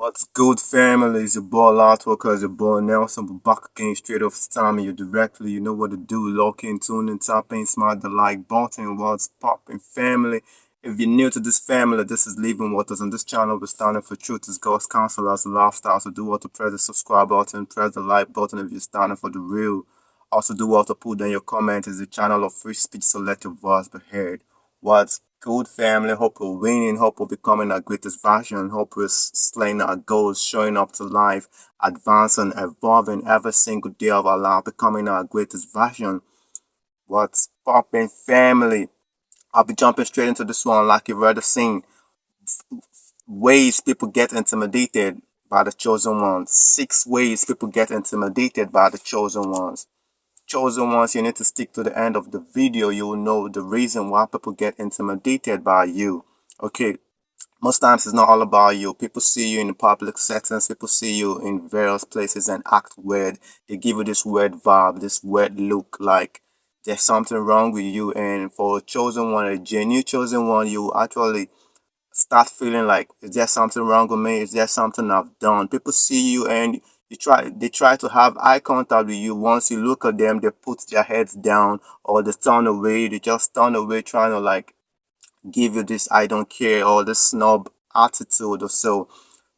What's good, family? It's your boy Artworker, it's your boy Nelson. We're back again straight off the time. You directly, you know what to do. Lock in, tune in, tap in, smart the like button. What's popping, family? If you're new to this family, this is Living Waters. On this channel, we're standing for truth as God's counsel as a lifestyle. So do what to press the subscribe button, press the like button if you're standing for the real. Also do what to put down your comment. It's a channel of free speech, so let your voice be heard. What's good, family? Hope we're winning. Hope we're becoming our greatest version. Hope we're slaying our goals, showing up to life, advancing, evolving every single day of our life, becoming our greatest version. What's popping, family? I'll be jumping straight into this one like you've already seen. Ways people get intimidated by the chosen ones. 6 ways people get intimidated by the chosen ones. You need to stick to the end of the video. You will know the reason why people get intimidated by you. Okay, most times it's not all about you. People see you in public settings, people see you in various places and act weird. They give you this weird vibe, this weird look, like there's something wrong with you. And for a chosen one, a genuine chosen one, you actually start feeling like, is there something wrong with me? Is there something I've done? People see you and they try to have eye contact with you. Once you look at them, they put their heads down or they turn away. They just turn away, trying to like give you this I don't care or this snob attitude or so.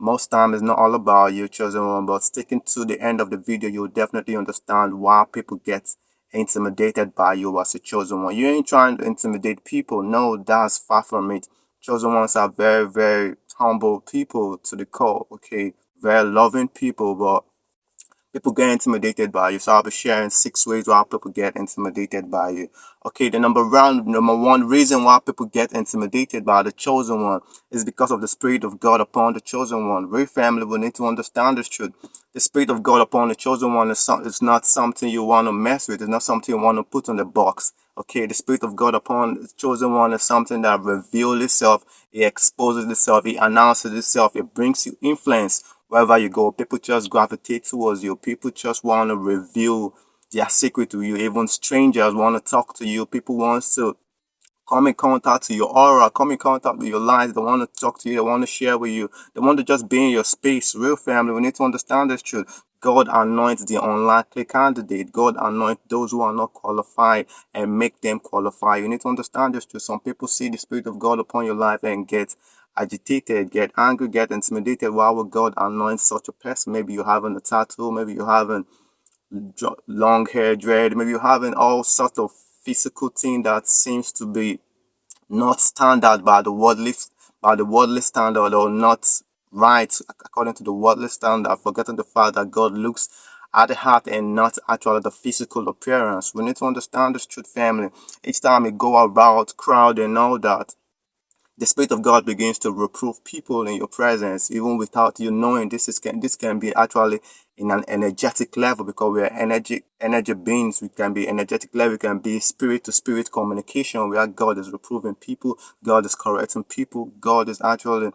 Most time it's not all about you, chosen one, but sticking to the end of the video, you'll definitely understand why people get intimidated by you as a chosen one. You ain't trying to intimidate people. No, that's far from it. Chosen ones are very, very humble people to the core, okay? Very loving people, but people get intimidated by you. So I'll be sharing 6 ways why people get intimidated by you. Okay, the number one reason why people get intimidated by the chosen one is because of the Spirit of God upon the chosen one. We family will need to understand this truth. The Spirit of God upon the chosen one is not something you want to mess with. It's not something you want to put on the box. Okay, the Spirit of God upon the chosen one is something that reveals itself, it exposes itself, it announces itself, it brings you influence wherever you go. People just gravitate towards you. People just want to reveal their secret to you. Even strangers want to talk to you. People want to come in contact to your aura, come in contact with your lives. They want to talk to you. They want to share with you. They want to just be in your space. Real family, we need to understand this truth. God anoints the unlikely candidate. God anoints those who are not qualified and make them qualify. You need to understand this truth. Some people see the Spirit of God upon your life and get agitated, get angry, get intimidated. Why would God anoint such a person? Maybe you're having a tattoo. Maybe you're having long hair, dread. Maybe you're having all sorts of physical thing that seems to be not standard by the worldly standard, or not right according to the worldly standard, forgetting the fact that God looks at the heart and not actually the physical appearance. We need to understand this truth, family. Each time we go about crowd and all that, the Spirit of God begins to reprove people in your presence, even without you knowing. This can be actually in an energetic level, because we are energy beings. We can be energetic level. We can be spirit to spirit communication, where God is reproving people, God is correcting people, God is actually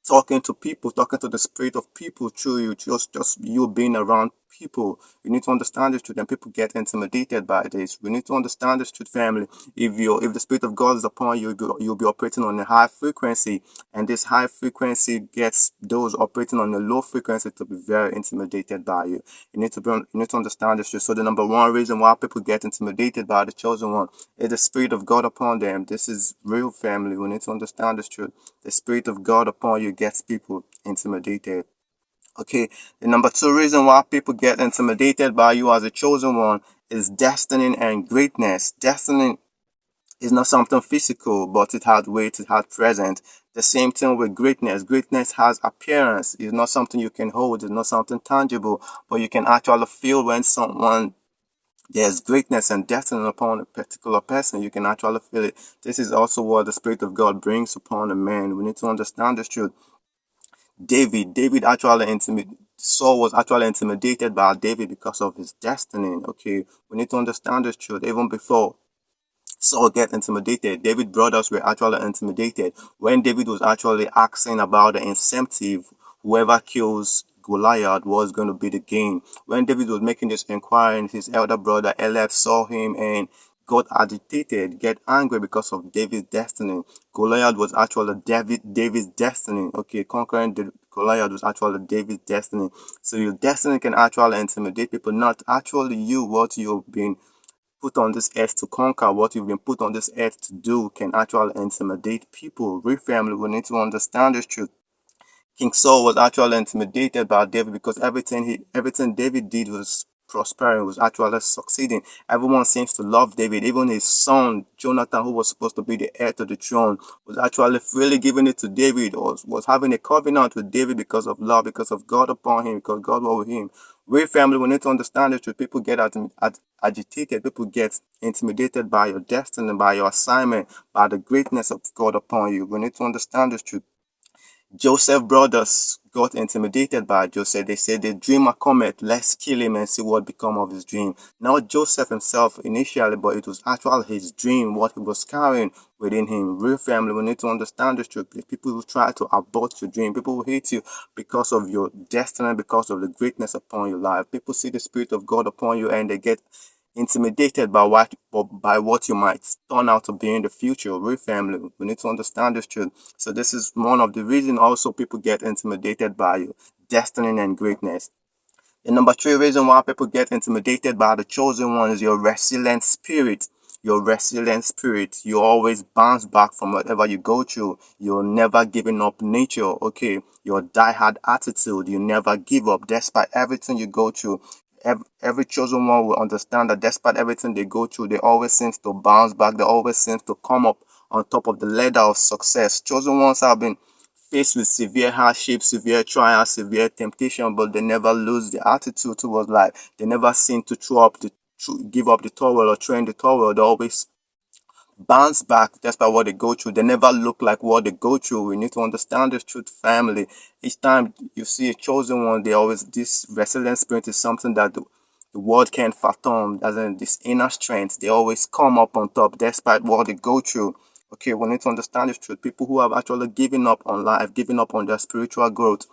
talking to people, talking to the spirit of people through you, just you being around people. You need to understand this truth, and people get intimidated by this. We need to understand this truth, family. If the spirit of God is upon you, you'll be operating on a high frequency, and this high frequency gets those operating on a low frequency to be very intimidated by you. You need to understand this truth. So the number one reason why people get intimidated by the chosen one is the spirit of God upon them. This is real, family. We need to understand this truth. The Spirit of God upon you gets people intimidated. Okay, the number two reason why people get intimidated by you as a chosen one is destiny and greatness. Destiny is not something physical, but it had weight, it had present. The same thing with greatness. Greatness has appearance. It's not something you can hold, it's not something tangible, but you can actually feel when someone there's greatness and destiny upon a particular person. You can actually feel it. This is also what the Spirit of God brings upon a man. We need to understand this truth. David actually Saul was actually intimidated by David because of his destiny. Okay, we need to understand this truth. Even before Saul get intimidated, David brothers were actually intimidated when David was actually asking about the incentive. Whoever kills Goliath was going to be the gain. When David was making this inquiry, his elder brother Eliab saw him and got agitated, get angry because of David's destiny. Goliath was actually David's destiny. Okay, Goliath was actually David's destiny. So your destiny can actually intimidate people, not actually you, what you've been put on this earth to conquer, what you've been put on this earth to do can actually intimidate people. We family, we need to understand this truth. King Saul was actually intimidated by David because everything David did was prospering, was actually succeeding. Everyone seems to love David. Even his son Jonathan, who was supposed to be the heir to the throne, was actually freely giving it to David, or was having a covenant with David because of love, because of God upon him, because God was with him. We family, we need to understand the truth. People get agitated, people get intimidated by your destiny, by your assignment, by the greatness of God upon you. We need to understand this truth. Joseph brothers got intimidated by Joseph. They said the dreamer cometh, let's kill him and see what become of his dream. Not Joseph himself initially, but it was actually his dream, what he was carrying within him. Real family, we need to understand this truth. People who try to abort your dream, people who hate you because of your destiny, because of the greatness upon your life. People see the Spirit of God upon you and they get intimidated by what you might turn out to be in the future. Real family, we need to understand this truth. So this is one of the reasons also people get intimidated by you destiny and greatness. The number three reason why people get intimidated by the chosen one is your resilient spirit. Your resilient spirit. You always bounce back from whatever you go through. You're never giving up nature. Okay. Your die-hard attitude. You never give up despite everything you go through. Every chosen one will understand that despite everything they go through, they always seem to bounce back. They always seem to come up on top of the ladder of success. Chosen ones have been faced with severe hardship, severe trials, severe temptation, but they never lose the attitude towards life. They never seem to give up the towel or throw in the towel. They always bounce back despite what they go through. They never look like what they go through. We need to understand this truth, family. Each time you see a chosen one, they always this resilient spirit is something that the world can't fathom. Doesn't this inner strength? They always come up on top despite what they go through. Okay, we need to understand this truth. People who have actually given up on life, given up on their spiritual growth,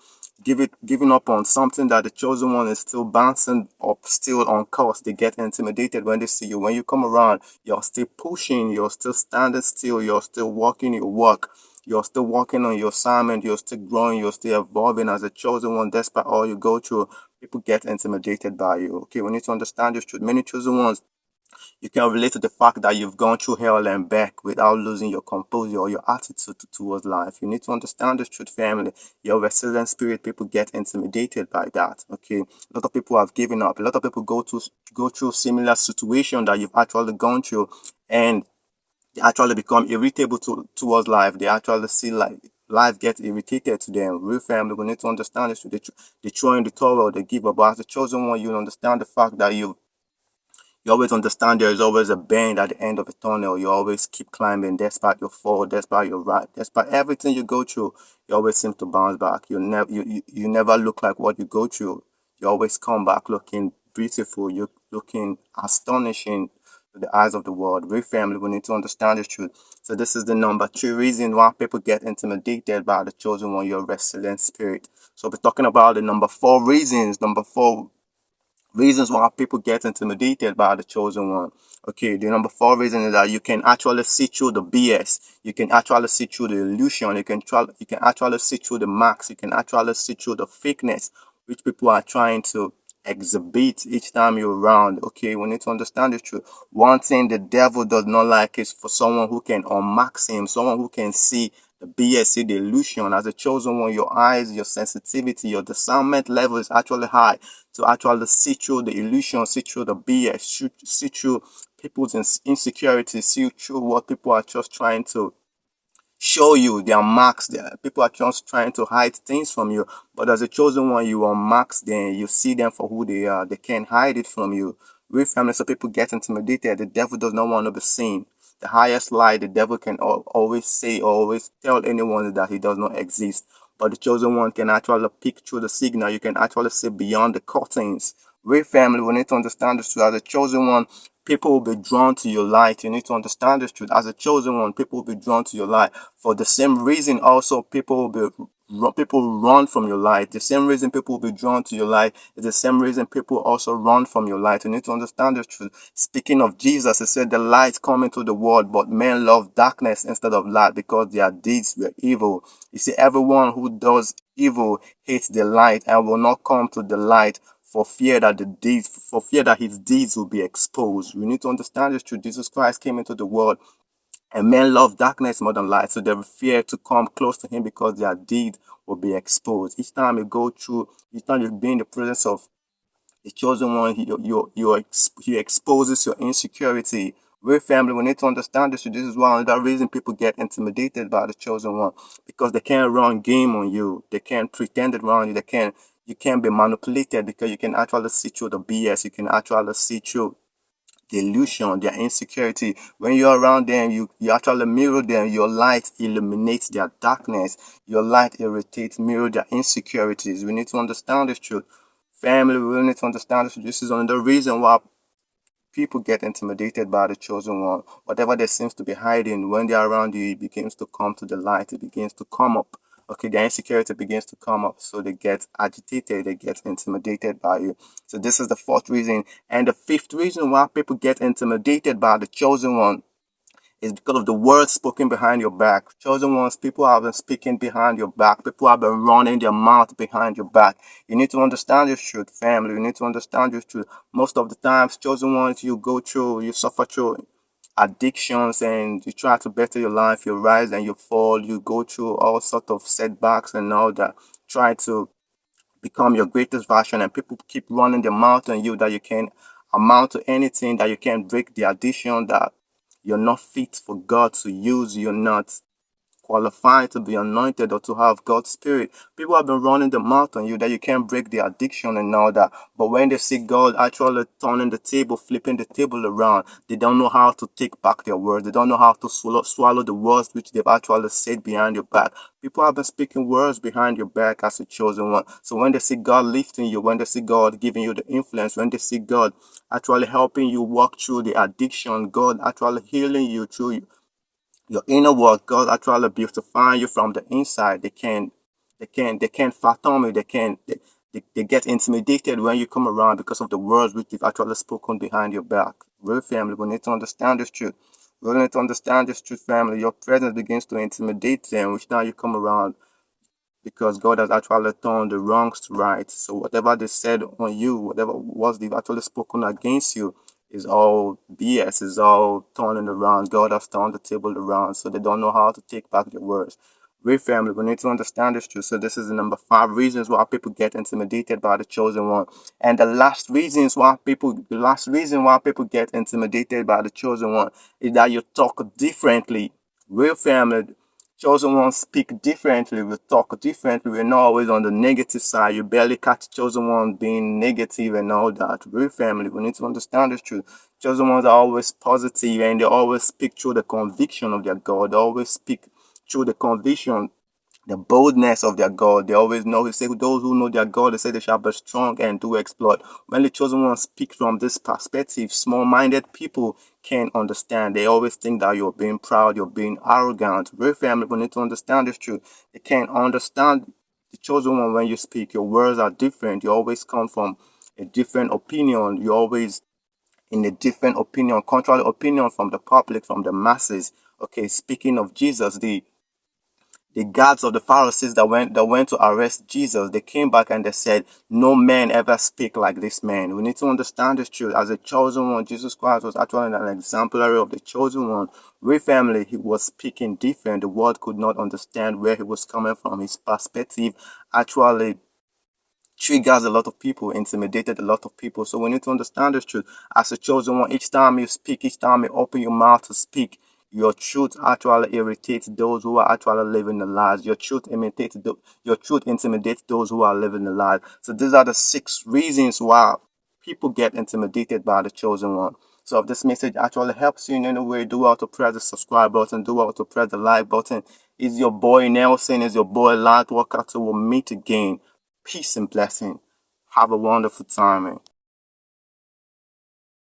giving up on something that the chosen one is still bouncing up, still on course. They get intimidated when they see you. When you come around, you're still pushing, you're still standing still, you're still walking your work, you're still working on your assignment, you're still growing, you're still evolving as a chosen one, despite all you go through. People get intimidated by you. Okay, we need to understand this truth. Many chosen ones, you can relate to the fact that you've gone through hell and back without losing your composure or your attitude towards life. You need to understand this truth, family. Your resilient spirit, people get intimidated by that. Okay, a lot of people have given up. A lot of people go through similar situation that you've actually gone through, and they actually become irritable towards life. They actually see like life gets irritated to them. Real family, we need to understand this. They throw in the towel, they give up. But as the chosen one, you understand the fact that you always understand there is always a bend at the end of the tunnel. You always keep climbing despite your fall, despite your right, despite everything you go through. You always seem to bounce back. You never look like what you go through. You always come back looking beautiful. You're looking astonishing to the eyes of the world. We family, we need to understand the truth. So this is the number three reason why people get intimidated by the chosen one, your resilient spirit. So we're talking about the number four reasons. Number four reasons why people get intimidated by the chosen one. Okay, the number four reason is that you can actually see through the BS. You can actually see through the illusion. You can actually see through the marks. You can actually see through the fakeness which people are trying to exhibit each time you're around. Okay, we need to understand the truth. One thing the devil does not like is for someone who can unmask him, someone who can see the BSC, the illusion. As a chosen one, your eyes, your sensitivity, your discernment level is actually high to actually see through the illusion, see through the BS, see through people's insecurities, see through what people are just trying to show you their marks there. People are just trying to hide things from you. But as a chosen one, you are marks them. You see them for who they are. They can't hide it from you. Real family, so people get intimidated. The devil does not want to be seen. The highest lie the devil can always say or always tell anyone is that he does not exist. But the chosen one can actually peek through the signal. You can actually see beyond the curtains. Real family, we need to understand this truth. As a chosen one, people will be drawn to your light. You need to understand this truth. As a chosen one, people will be drawn to your light. For the same reason, also, people will be people run from your light. The same reason people will be drawn to your light is the same reason people also run from your light. You need to understand the truth. Speaking of Jesus, he said the light come into the world, but men love darkness instead of light because their deeds were evil. You see, everyone who does evil hates the light and will not come to the light for fear that his deeds will be exposed. We need to understand this truth. Jesus Christ came into the world and men love darkness more than light, so they fear to come close to him because their deed will be exposed. Each time you be in the presence of the chosen one, he exposes your insecurity. We're family. We need to understand this. This is one of the reason people get intimidated by the chosen one because they can't run game on you. They can't pretend it around you. You can't be manipulated because you can actually see through the BS. You can actually see through the illusion, their insecurity. When you're around them, you actually mirror them. Your light illuminates their darkness. Your light irritates, mirror their insecurities. We need to understand this truth. Family, we need to understand this. This is another reason why people get intimidated by the chosen one. Whatever there seems to be hiding, when they're around you, it begins to come to the light. It begins to come up. Okay, their insecurity begins to come up. So they get agitated, they get intimidated by you. So this is the fourth reason. And the fifth reason why people get intimidated by the chosen one is because of the words spoken behind your back. Chosen ones, people have been speaking behind your back. People have been running their mouth behind your back. You need to understand your truth, family. You need to understand your truth. Most of the times, chosen ones, you suffer through addictions and you try to better your life. You rise and you fall. You go through all sorts of setbacks and all that. Try to become your greatest version, and people keep running their mouth on you that you can amount to anything, that you can break the addiction, that you're not fit for God to use, you're not qualified to be anointed or to have God's spirit. People have been running the mouth on you that you can't break the addiction and all that. But when they see God actually turning the table, flipping the table around, they don't know how to take back their words. They don't know how to swallow the words which they've actually said behind your back. People have been speaking words behind your back as a chosen one. So when they see God lifting you, when they see God giving you the influence, when they see God actually helping you walk through the addiction, God actually healing you through your inner work, God actually beautifying you from the inside. They can't fathom it. They get intimidated when you come around because of the words which they've actually spoken behind your back. Real family, we need to understand this truth. We need to understand this truth, family. Your presence begins to intimidate them, which now you come around because God has actually turned the wrongs to right. So whatever they said on you, whatever was they've actually spoken against you, is all BS, is all turning around. God has turned the table around, so they don't know how to take back their words. We family, we need to understand this truth. So this is the number five reasons why people get intimidated by the chosen one. And the last reason why people get intimidated by the chosen one is that you talk differently. Real family, chosen ones speak differently, we talk differently, we're not always on the negative side. You barely catch chosen ones being negative and all that. Real family, we need to understand this truth. Chosen ones are always positive and they always speak through the conviction of their God. They always speak through the conviction, the boldness of their God. They always know. He said, those who know their God, they say they shall be strong and do exploit. When the chosen ones speak from this perspective, small-minded people can't understand. They always think that you're being proud, you're being arrogant. Real family, we need to understand this truth. They can't understand the chosen one when you speak. Your words are different. You always come from a different opinion. You always in a different opinion, contrary opinion from the public, from the masses. Okay, speaking of Jesus, the guards of the Pharisees that went to arrest Jesus, they came back and they said, no man ever speak like this man. We need to understand this truth. As a chosen one, Jesus Christ was actually an exemplary of the chosen one. We family, he was speaking different. The world could not understand where he was coming from. His perspective actually triggers a lot of people, intimidated a lot of people. So we need to understand this truth. As a chosen one, each time you speak, each time you open your mouth to speak, your truth actually irritates those who are actually living the lies. Your truth intimidates those who are living the lies. So these are the six reasons why people get intimidated by the chosen one. So if this message actually helps you in any way, do how to press the subscribe button, do how to press the like button. Is your boy Nelson, is your boy Light Worker, till we'll meet again. Peace and blessing. Have a wonderful time, man.